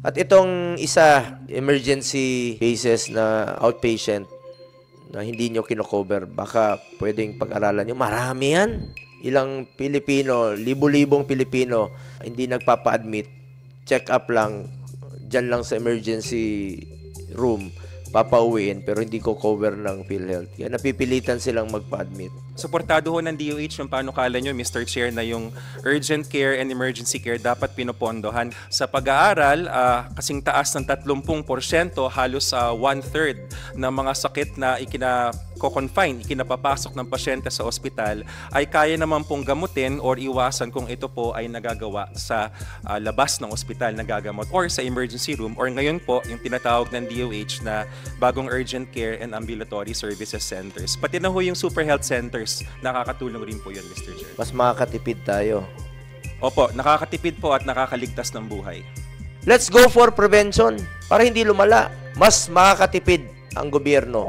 At itong isa, emergency cases na outpatient na hindi nyo kino-cover, baka pwedeng pag-aralan nyo. Marami yan. Ilang Pilipino, libo-libong Pilipino, hindi nagpapa-admit. Check up lang, dyan lang sa emergency room, papauwiin, pero hindi ko cover ng PhilHealth. Kaya napipilitan silang magpa-admit. Suportado ho ng DOH yung panukala nyo, Mr. Chair, na yung urgent care and emergency care dapat pinopondohan. Sa pag-aaral, kasing taas ng 30%, halos 1/3 ng mga sakit na ikinapapasok ng pasyente sa ospital ay kaya naman pong gamutin or iwasan kung ito po ay nagagawa sa labas ng ospital, nagagamot, or sa emergency room, or ngayon po yung tinatawag ng DOH na bagong urgent care and ambulatory services centers. Pati na ho yung super health centers, nakakatulong rin po yun, Mr. Chair. Mas makakatipid tayo. Opo, nakakatipid po at nakakaligtas ng buhay. Let's go for prevention para hindi lumala. Mas makakatipid ang gobyerno.